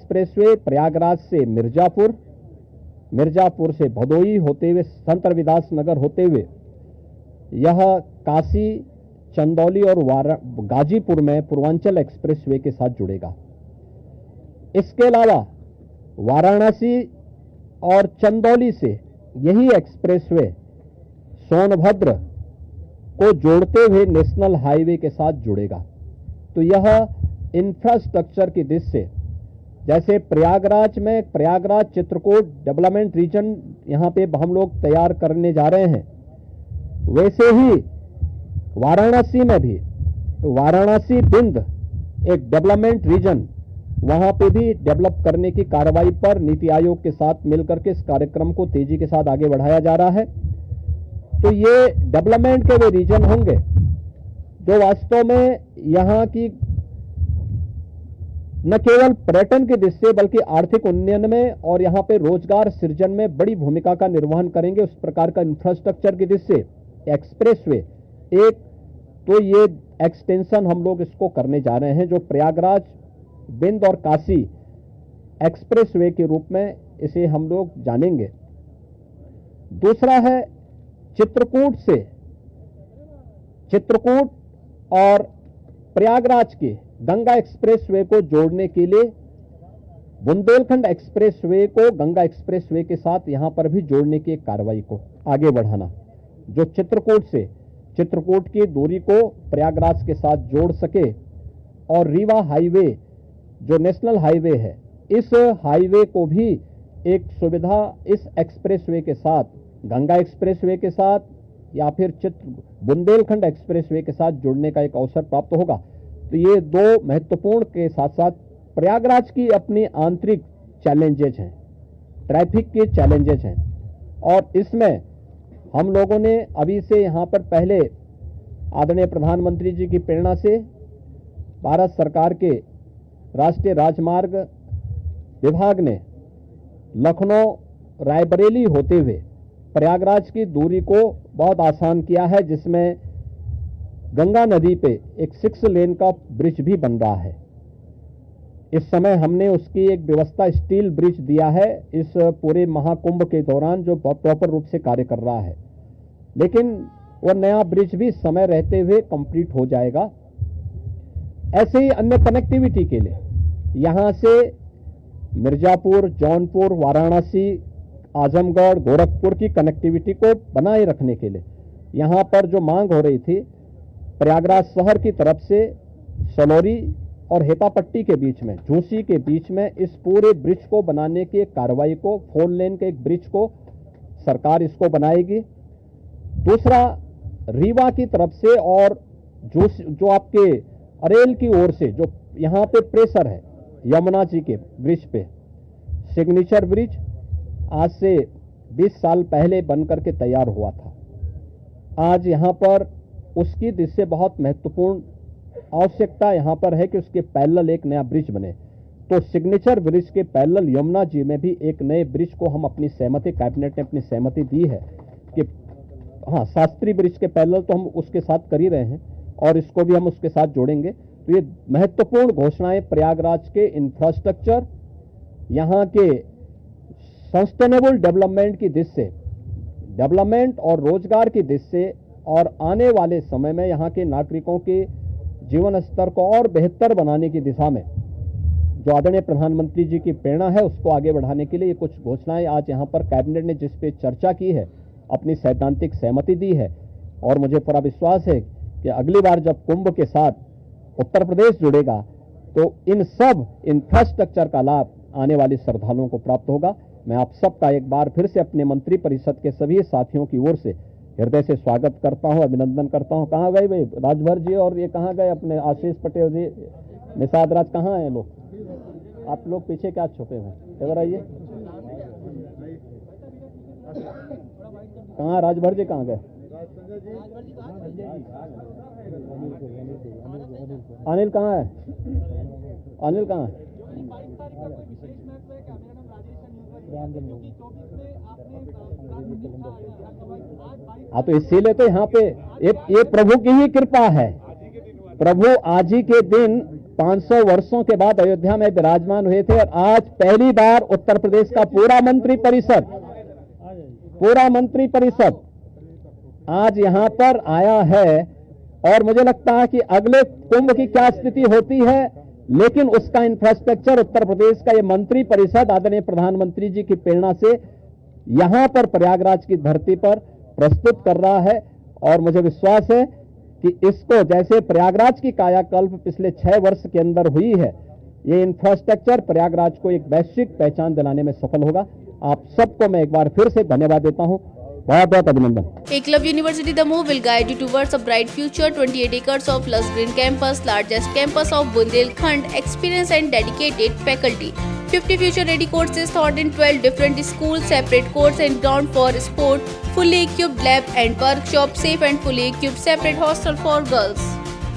Expressway Prayagraj से मिर्जापुर, मिर्जापुर से भदोई होते हुए संत रविदास नगर होते हुए यह काशी, चंदौली और गाजीपुर में पूर्वांचल एक्सप्रेसवे के साथ जुड़ेगा। इसके अलावा वाराणसी और चंदौली से यही एक्सप्रेसवे सोनभद्र को जोड़ते हुए नेशनल हाईवे के साथ जुड़ेगा। तो यह इंफ्रास्ट्रक्चर की दृष्टि से, जैसे प्रयागराज में प्रयागराज चित्रकूट डेवलपमेंट रीजन यहां पे हम लोग तैयार करने जा रहे हैं, वैसे ही वाराणसी में भी वाराणसी बिंद एक डेवलपमेंट रीजन, वहां पे भी डेवलप करने की कार्रवाई पर नीति आयोग के साथ मिलकर के इस कार्यक्रम को तेजी के साथ आगे बढ़ाया जा रहा है। तो ये डेवलपमेंट के वे रीजन होंगे जो वास्तव में यहां की न केवल पर्यटन की दृष्टि से बल्कि आर्थिक उन्नयन में और यहां पे रोजगार सृजन में बड़ी भूमिका का निर्वहन करेंगे। उस प्रकार का इंफ्रास्ट्रक्चर की दृष्टि से एक्सप्रेसवे एक, तो ये एक्सटेंशन हम लोग इसको करने जा रहे हैं जो प्रयागराज, बिंद और काशी एक्सप्रेसवे के रूप में इसे हम लोग जानेंगे। दूसरा है चित्रकूट और प्रयागराज के गंगा एक्सप्रेसवे को जोड़ने के लिए बुंदेलखंड एक्सप्रेसवे को गंगा एक्सप्रेसवे के साथ यहां पर भी जोड़ने की एक कार्रवाई को आगे बढ़ाना, जो चित्रकूट की दूरी को प्रयागराज के साथ जोड़ सके और रीवा हाईवे जो नेशनल हाईवे है, इस हाईवे को भी एक सुविधा इस एक्सप्रेसवे के साथ, गंगा एक्सप्रेसवे के साथ या फिर बुंदेलखंड एक्सप्रेसवे के साथ जुड़ने का एक अवसर प्राप्त होगा। तो ये दो महत्वपूर्ण के साथ साथ प्रयागराज की अपनी आंतरिक चैलेंजेज हैं, ट्रैफिक के चैलेंजेज हैं, और इसमें हम लोगों ने अभी से यहाँ पर पहले आदरणीय प्रधानमंत्री जी की प्रेरणा से भारत सरकार के राष्ट्रीय राजमार्ग विभाग ने लखनऊ रायबरेली होते हुए प्रयागराज की दूरी को बहुत आसान किया है, जिसमें गंगा नदी पे एक 6 लेन का ब्रिज भी बन रहा है। इस समय हमने उसकी एक व्यवस्था स्टील ब्रिज दिया है इस पूरे महाकुंभ के दौरान, जो प्रॉपर रूप से कार्य कर रहा है, लेकिन वह नया ब्रिज भी समय रहते हुए कंप्लीट हो जाएगा। ऐसे ही अन्य कनेक्टिविटी के लिए यहां से मिर्जापुर, जौनपुर, वाराणसी, आजमगढ़, गोरखपुर की कनेक्टिविटी को बनाए रखने के लिए यहां पर जो मांग हो रही थी, प्रयागराज शहर की तरफ से सलौरी और हेतापट्टी के बीच में, झूसी के बीच में इस पूरे ब्रिज को बनाने की कार्रवाई को, 4 लेन के एक ब्रिज को सरकार इसको बनाएगी। दूसरा, रीवा की तरफ से और जो आपके अरेल की ओर से जो यहां पे प्रेशर है यमुना जी के ब्रिज पे, सिग्नेचर ब्रिज आज से 20 साल पहले बनकर के तैयार हुआ था। आज यहां पर उसकी दृष्टि से बहुत महत्वपूर्ण आवश्यकता यहां पर है कि उसके पैरेलल एक नया ब्रिज बने। तो सिग्नेचर ब्रिज के पैरेलल यमुना जी में भी एक नए ब्रिज को हम अपनी सहमति, कैबिनेट ने अपनी सहमति दी है कि हाँ, शास्त्री ब्रिज के पैरेलल तो हम उसके साथ कर ही रहे हैं और इसको भी हम उसके साथ जोड़ेंगे। तो ये महत्वपूर्ण घोषणाएं प्रयागराज के इंफ्रास्ट्रक्चर, यहाँ के सस्टेनेबल डेवलपमेंट की दृष्टि से, डेवलपमेंट और रोजगार की दृष्टि से, और आने वाले समय में यहाँ के नागरिकों के जीवन स्तर को और बेहतर बनाने की दिशा में जो आदरणीय प्रधानमंत्री जी की प्रेरणा है, उसको आगे बढ़ाने के लिए ये कुछ घोषणाएं आज यहाँ पर कैबिनेट ने जिस पे चर्चा की है, अपनी सैद्धांतिक सहमति दी है। और मुझे पूरा विश्वास है कि अगली बार जब कुंभ के साथ उत्तर प्रदेश जुड़ेगा तो इन सब इंफ्रास्ट्रक्चर का लाभ आने वाले श्रद्धालुओं को प्राप्त होगा। मैं आप सबका एक बार फिर से अपने मंत्री परिषद के सभी साथियों की ओर से हृदय से स्वागत करता हूं, अभिनंदन करता हूं। कहाँ गए भाई राजभर जी, और ये कहाँ गए अपने आशीष पटेल जी, निषाद राज, कहाँ हैं लोग? आप लोग पीछे क्या छुपे हुए हैं? इधर आइए। कहाँ राजभर जी, कहाँ गए? अनिल कहाँ है? अनिल कहाँ है? हाँ, तो इसीलिए तो यहाँ पे ये प्रभु की ही कृपा है। प्रभु आज ही के दिन 500 वर्षों के बाद अयोध्या में विराजमान हुए थे और आज पहली बार उत्तर प्रदेश का पूरा मंत्री परिषद आज यहां पर आया है। और मुझे लगता है कि अगले कुंभ की क्या स्थिति होती है, लेकिन उसका इंफ्रास्ट्रक्चर उत्तर प्रदेश का ये मंत्री परिषद आदरणीय प्रधानमंत्री जी की प्रेरणा से यहां पर प्रयागराज की धरती पर प्रस्तुत कर रहा है। और मुझे विश्वास है कि इसको जैसे प्रयागराज की कायाकल्प पिछले 6 वर्ष के अंदर हुई है, ये इंफ्रास्ट्रक्चर प्रयागराज को एक वैश्विक पहचान दिलाने में सफल होगा। आप सबको मैं एक बार फिर से धन्यवाद देता हूं, बहुत बहुत अभिनंदन। Eklavya University Damoh will guide you towards a bright future. 28 acres of lush green campus, largest campus of Bundelkhand, experienced and dedicated faculty. 50 future-ready courses taught in 12 different schools, separate courts and ground for sport, fully equipped lab and workshop, safe and fully equipped separate hostel for girls.